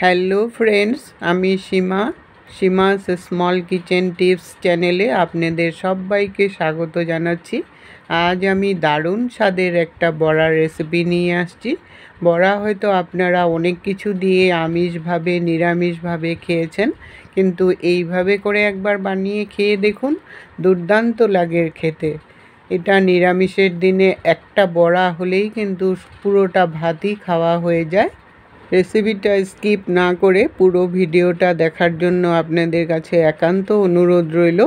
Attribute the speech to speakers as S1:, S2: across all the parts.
S1: Hello friends, আমি সীমাস small kitchen tips চ্যানেলে আপনাদের সবাইকে স্বাগত জানাচ্ছি। আজ আমি দারুণ স্বাদের একটা বড়ার রেসিপি নিয়ে আসছি। বড়া হয়তো আপনারা অনেক কিছু দিয়ে আমিষভাবে নিরামিষভাবে খেয়েছেন, কিন্তু এইভাবে করে একবার বানিয়ে খেয়ে দেখুন, দুর্দান্ত লাগে খেতে। এটা নিরামিষের দিনে একটা বড়া হলেই কিন্তু পুরোটা ভাতই খাওয়া হয়ে যায়। রেসিপিটা স্কিপ না করে পুরো ভিডিওটা দেখার জন্য আপনাদের কাছে একান্ত অনুরোধ রইল।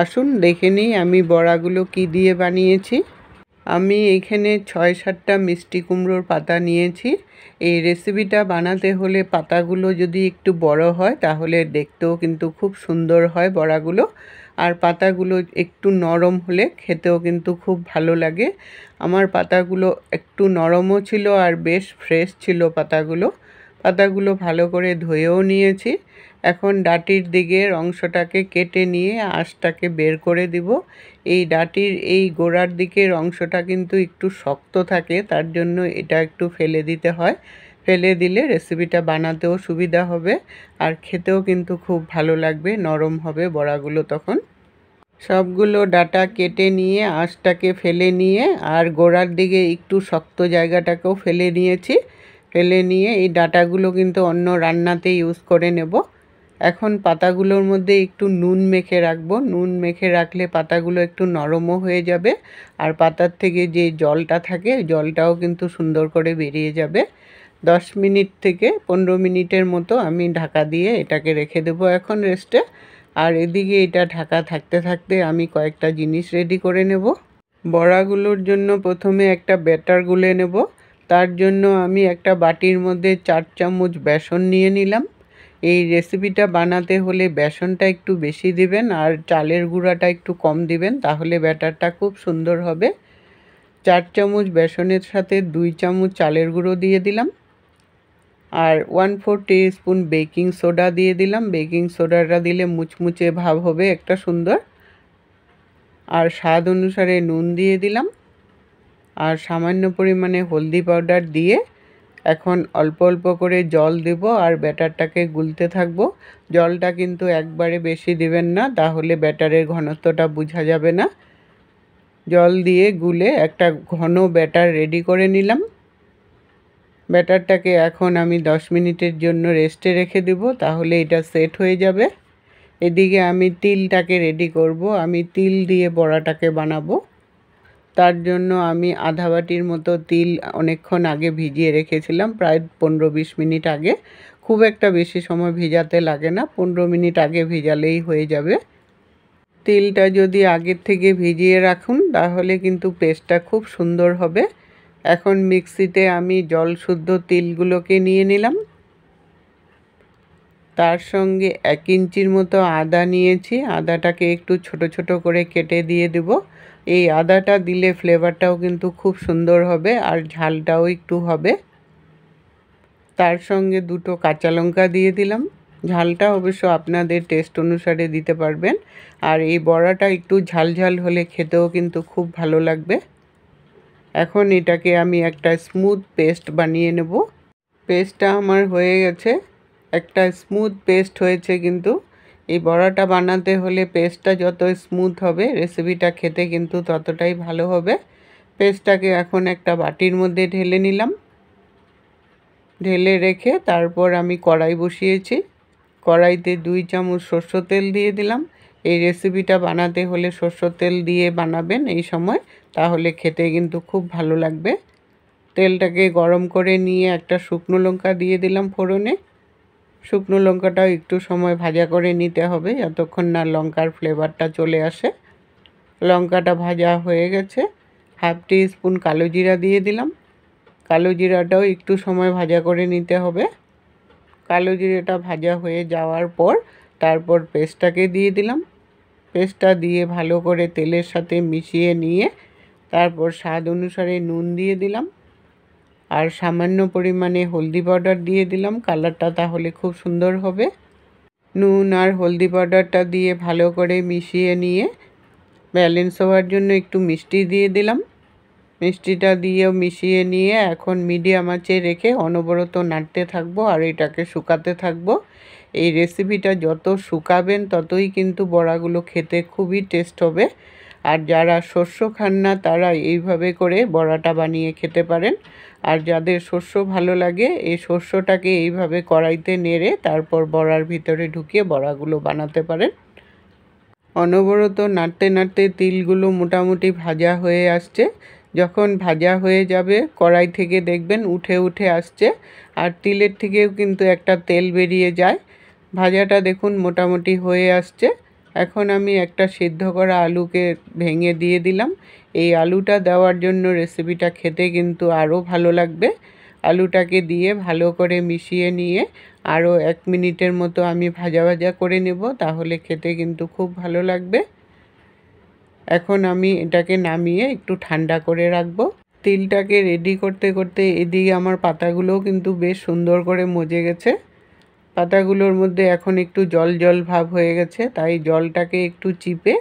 S1: আসুন দেখে নিই আমি বড়াগুলো কি দিয়ে বানিয়েছি। আমি এখানে 6-7টা মিষ্টি কুমড়োর পাতা নিয়েছি। এই রেসিপিটা বানাতে হলে পাতাগুলো যদি একটু বড় হয় তাহলে দেখতেও কিন্তু খুব সুন্দর হয় বড়াগুলো, আর পাতাগুলো একটু নরম হলে খেতেও কিন্তু খুব ভালো লাগে। আমার পাতাগুলো একটু নরমও ছিল আর বেশ ফ্রেশ ছিল পাতাগুলো ভালো করে ধুয়েও নিয়েছি। এখন ডাঁটির দিকের অংশটাকে কেটে নিয়ে আঁশটাকে বের করে দিব। এই ডাঁটির এই গোড়ার দিকের অংশটা কিন্তু একটু শক্ত থাকে, তার জন্য এটা একটু ফেলে দিতে হয়। ফেলে দিলে রেসিপিটা বানাতেও সুবিধা হবে আর খেতেও কিন্তু খুব ভালো লাগবে, নরম হবে বড়াগুলো তখন। সবগুলো ডাঁটা কেটে নিয়ে আঁশটাকে ফেলে নিয়ে আর গোড়ার দিকে একটু শক্ত জায়গাটাকেও ফেলে নিয়েছি। ফেলে নিয়ে এই ডাঁটাগুলো কিন্তু অন্য রান্নাতে ইউজ করে নেব। এখন পাতাগুলোর মধ্যে একটু নুন মেখে রাখবো। নুন মেখে রাখলে পাতাগুলো একটু নরমও হয়ে যাবে, আর পাতার থেকে যে জলটা থাকে জলটাও কিন্তু সুন্দর করে বেরিয়ে যাবে। 10 মিনিট থেকে 15 মিনিটের মতো আমি ঢাকা দিয়ে এটাকে রেখে দেবো এখন রেস্টে। আর এদিকে এটা ঢাকা থাকতে থাকতে আমি কয়েকটা জিনিস রেডি করে নেব। বড়াগুলোর জন্য প্রথমে একটা ব্যাটার গুলে নেব। তার জন্য আমি একটা বাটির মধ্যে 4 চামচ বেসন নিয়ে নিলাম। এই রেসিপিটা বানাতে হলে বেসনটা একটু বেশি দিবেন আর চালের গুঁড়াটা একটু কম দিবেন, তাহলে ব্যাটারটা খুব সুন্দর হবে। 4 চামচ বেসনের সাথে 2 চামচ চালের গুঁড়ো দিয়ে দিলাম আর 1/4 টিস্পুন বেকিং সোডা দিয়ে দিলাম। বেকিং সোডাটা দিলে মুচমুচে ভাব হবে একটা সুন্দর। আর স্বাদ অনুসারে নুন দিয়ে দিলাম আর সামান্য পরিমাণে হলদি পাউডার দিয়ে এখন অল্প অল্প করে জল দেব আর ব্যাটারটাকে গুলতে থাকবো। জলটা কিন্তু একবারে বেশি দিবেন না, তাহলে ব্যাটারের ঘনত্বটা বোঝা যাবে না। জল দিয়ে গুলে একটা ঘন ব্যাটার রেডি করে নিলাম। ব্যাটারটাকে এখন আমি 10 মিনিটের জন্য রেস্টে রেখে দেব, তাহলে এটা সেট হয়ে যাবে। এদিকে আমি তিলটাকে রেডি করব। আমি তিল দিয়ে বড়াটাকে বানাবো। তার জন্য আমি আধা বাটির মতো তিল অনেকক্ষণ আগে ভিজিয়ে রেখেছিলাম, প্রায় 15-20 মিনিট আগে। খুব একটা বেশি সময় ভিজাতে লাগে না, 15 মিনিট আগে ভিজালেই হয়ে যাবে। তিলটা যদি আগের থেকে ভিজিয়ে রাখুন তাহলে কিন্তু পেস্টটা খুব সুন্দর হবে। এখন মিক্সিতে আমি জল শুদ্ধ তিলগুলোকে নিয়ে নিলাম। তার সঙ্গে 1 ইঞ্চির মতো আদা নিয়েছি। আদাটাকে একটু ছোট ছোট করে কেটে দিয়ে দেব। এই আদাটা দিলে ফ্লেভারটাও কিন্তু খুব সুন্দর হবে আর ঝালটাও একটু হবে। তার সঙ্গে 2টো কাঁচা লঙ্কা দিয়ে দিলাম। ঝালটা অবশ্য আপনাদের টেস্ট অনুসারে দিতে পারবেন। আর এই বড়াটা একটু ঝাল ঝাল হলে খেতেও কিন্তু খুব ভালো লাগবে। এখন এটাকে আমি একটা স্মুথ পেস্ট বানিয়ে নেব। পেস্টটা আমার হয়ে গেছে, একটা স্মুথ পেস্ট হয়েছে। কিন্তু এই বড়াটা বানাতে হলে পেস্টটা যত স্মুথ হবে রেসিপিটা খেতে কিন্তু ততটাই ভালো হবে। পেস্টটাকে এখন একটা বাটির মধ্যে ঢেলে নিলাম। ঢেলে রেখে তারপর আমি কড়াই বসিয়েছি। কড়াইতে 2 চামচ সরষের তেল দিয়ে দিলাম। এই রেসিপিটা বানাতে হলে সরষের তেল দিয়ে বানাবেন এই সময়, তাহলে খেতে কিন্তু খুব ভালো লাগবে। তেলটাকে গরম করে নিয়ে একটা শুকনো লঙ্কা দিয়ে দিলাম ফোড়নে। শুকনো লঙ্কাটাও একটু সময় ভাজা করে নিতে হবে, যতক্ষণ না লঙ্কার ফ্লেভারটা চলে আসে। লঙ্কাটা ভাজা হয়ে গেছে। 1/2 টিস্পুন কালো জিরা দিয়ে দিলাম। কালো জিরাটাও একটু সময় ভাজা করে নিতে হবে। কালো জিরাটা ভাজা হয়ে যাওয়ার পর তারপর পেস্টটাকে দিয়ে দিলাম। পেস্টটা দিয়ে ভালো করে তেলের সাথে মিশিয়ে নিয়ে তারপর স্বাদ অনুসারে নুন দিয়ে দিলাম আর সামান্য পরিমাণে হলদি পাউডার দিয়ে দিলাম। কালারটা তাহলে খুব সুন্দর হবে। নুন আর হলদি পাউডারটা দিয়ে ভালো করে মিশিয়ে নিয়ে ব্যালেন্স হওয়ার জন্য একটু মিষ্টি দিয়ে দিলাম। মিষ্টিটা দিয়েও মিশিয়ে নিয়ে এখন মিডিয়াম আঁচে রেখে অনবরত নাড়তে থাকবো আর এটাকে শুকাতে থাকবো। এই রেসিপিটা যত শুকাবেন ততই কিন্তু বড়াগুলো খেতে খুবই টেস্ট হবে। আর যারা শস্য খান না তারা এইভাবে করে বড়াটা বানিয়ে খেতে পারেন। আর যাদের শস্য ভালো লাগে এই শস্যটাকে এইভাবে কড়াইতে নেড়ে তারপর বড়ার ভিতরে ঢুকিয়ে বড়াগুলো বানাতে পারেন। অনবরত নাড়তে নাড়তে তিলগুলো মোটামুটি ভাজা হয়ে আসছে। যখন ভাজা হয়ে যাবে কড়াই থেকে দেখবেন উঠে উঠে আসছে আর তিলের থেকেও কিন্তু একটা তেল বেরিয়ে যায়। ভাজাটা দেখুন মোটামুটি হয়ে আসছে। এখন আমি একটা সিদ্ধ করা আলুকে ভেঙে দিয়ে দিলাম। এই আলুটা দেওয়ার জন্য রেসিপিটা খেতে কিন্তু আরও ভালো লাগবে। আলুটাকে দিয়ে ভালো করে মিশিয়ে নিয়ে আরও 1 মিনিটের মতো আমি ভাজা ভাজা করে নেব, তাহলে খেতে কিন্তু খুব ভালো লাগবে। এখন আমি এটাকে নামিয়ে একটু ঠান্ডা করে রাখবো। তিলটাকে রেডি করতে করতে এদিকে আমার পাতাগুলোও কিন্তু বেশ সুন্দর করে মজে গেছে। পাতাগুলোর মধ্যে এখন একটু জল জল ভাব হয়ে গেছে, তাই জলটাকে একটু চিপে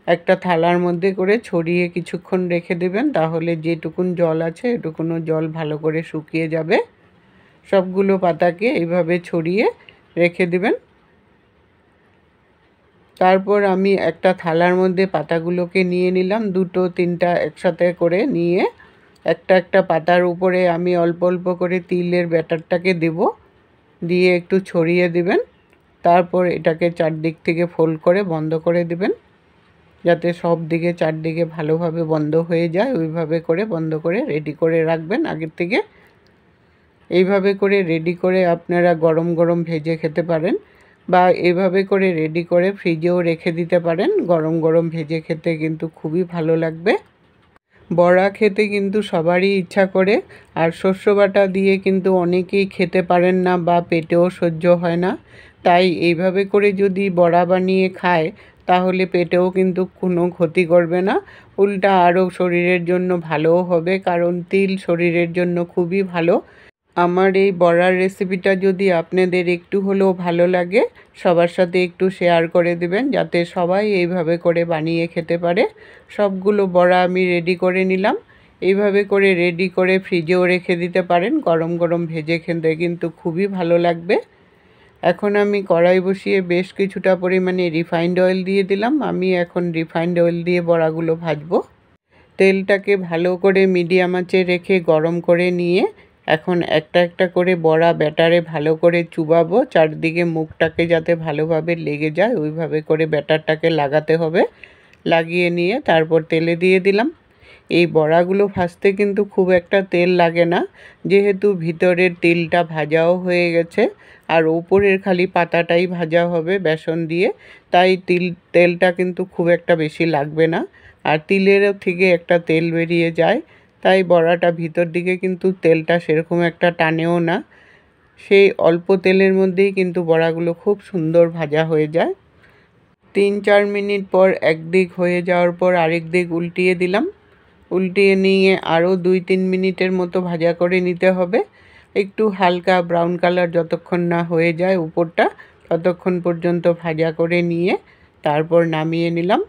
S1: একটা থালার মধ্যে করে ছড়িয়ে কিছুক্ষণ রেখে দেবেন, তাহলে যেটুকুন জল আছে এটুকুনও জল ভালো করে শুকিয়ে যাবে। সবগুলো পাতাকে এইভাবে ছড়িয়ে রেখে দেবেন। তারপর আমি একটা থালার মধ্যে পাতাগুলোকে নিয়ে নিলাম, 2-3টা একসাথে করে নিয়ে একটা একটা পাতার উপরে আমি অল্প অল্প করে তিলের ব্যাটারটাকে দেব, দিয়ে একটু ছড়িয়ে দিবেন। তারপর এটাকে চারদিক থেকে ফোল্ড করে বন্ধ করে দিবেন, যাতে সব দিকে চারদিকে ভালোভাবে বন্ধ হয়ে যায়। ওইভাবে করে বন্ধ করে রেডি করে রাখবেন আগের থেকে। এইভাবে করে রেডি করে আপনারা গরম গরম ভেজে খেতে পারেন বা এভাবে করে রেডি করে ফ্রিজেও রেখে দিতে পারেন। গরম গরম ভেজে খেতে কিন্তু খুবই ভালো লাগবে। বড়া খেতে কিন্তু সবারই ইচ্ছা করে, আর শস্য বাটা দিয়ে কিন্তু অনেকেই খেতে পারেন না বা পেটেও সহ্য হয় না। তাই এইভাবে করে যদি বড়া বানিয়ে খায় তাহলে পেটেও কিন্তু কোনো ক্ষতি করবে না, উল্টা আরও শরীরের জন্য ভালোও হবে, কারণ তিল শরীরের জন্য খুবই ভালো। আমার এই বড়ার রেসিপিটা যদি আপনাদের একটু হলেও ভালো লাগে সবার সাথে একটু শেয়ার করে দিবেন, যাতে সবাই এইভাবে করে বানিয়ে খেতে পারে। সবগুলো বড়া আমি রেডি করে নিলাম। এইভাবে করে রেডি করে ফ্রিজেও রেখে দিতে পারেন, গরম গরম ভেজে খেতে কিন্তু খুবই ভালো লাগবে। এখন আমি কড়াই বসিয়ে বেশ কিছুটা পরিমাণে রিফাইন্ড অয়েল দিয়ে দিলাম। আমি এখন রিফাইন্ড অয়েল দিয়ে বড়াগুলো ভাজবো। তেলটাকে ভালো করে মিডিয়াম আঁচে রেখে গরম করে নিয়ে এখন একটা একটা করে বড়া ব্যাটারে ভালো করে চুবাবো, চারদিকে মুখটাকে যাতে ভালোভাবে লেগে যায় ওইভাবে করে ব্যাটারটাকে লাগাতে হবে। লাগিয়ে নিয়ে তারপর তেলে দিয়ে দিলাম। এই বড়াগুলো ভাজতে কিন্তু খুব একটা তেল লাগে না, যেহেতু ভিতরের তিলটা ভাজাও হয়ে গেছে আর উপরের খালি পাতাটাই ভাজা হবে বেসন দিয়ে, তাই তেলটা কিন্তু খুব একটা বেশি লাগবে না। আর তিলেরও থেকে একটা তেল বেরিয়ে যায়, তাই বড়াটা ভিতর দিকে কিন্তু তেলটা সেরকম একটা টানেও না। সেই অল্প তেলের মধ্যেই কিন্তু বড়াগুলো খুব সুন্দর ভাজা হয়ে যায়। 3-4 মিনিট পর একদিক হয়ে যাওয়ার পর আরেক দিক উল্টিয়ে দিলাম। উল্টিয়ে নিয়ে আরও 2-3 মিনিটের মতো ভাজা করে নিতে হবে। একটু হালকা ব্রাউন কালার যতক্ষণ না হয়ে যায় উপরটা, ততক্ষণ পর্যন্ত ভাজা করে নিয়ে তারপর নামিয়ে নিলাম।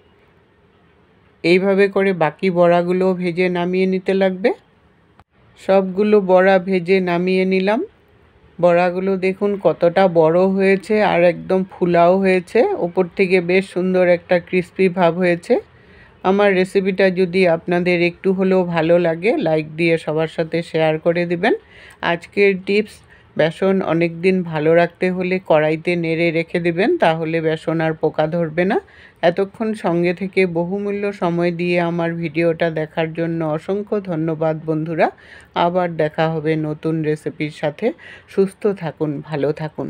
S1: এইভাবে করে বাকি বড়াগুলো ভেজে নামিয়ে নিতে লাগবে। সবগুলো বড়া ভেজে নামিয়ে নিলাম। বড়াগুলো দেখুন কতটা বড় হয়েছে আর একদম ফুলাও হয়েছে, ওপর থেকে বেশ সুন্দর একটা ক্রিস্পি ভাব হয়েছে। আমার রেসিপিটা যদি আপনাদের একটু হলেও ভালো লাগে লাইক দিয়ে সবার সাথে শেয়ার করে দিবেন। আজকের টিপস, বেসন অনেক দিন ভালো রাখতে হলে কড়াইতে নেড়ে রেখে দিবেন, তাহলে বেসন আর পোকা ধরবে না। এতক্ষণ সঙ্গে থেকে বহুমূল্য সময় দিয়ে আমার ভিডিওটা দেখার জন্য অসংখ্য ধন্যবাদ বন্ধুরা। আবার দেখা হবে নতুন রেসিপির সাথে। সুস্থ থাকুন, ভালো থাকুন।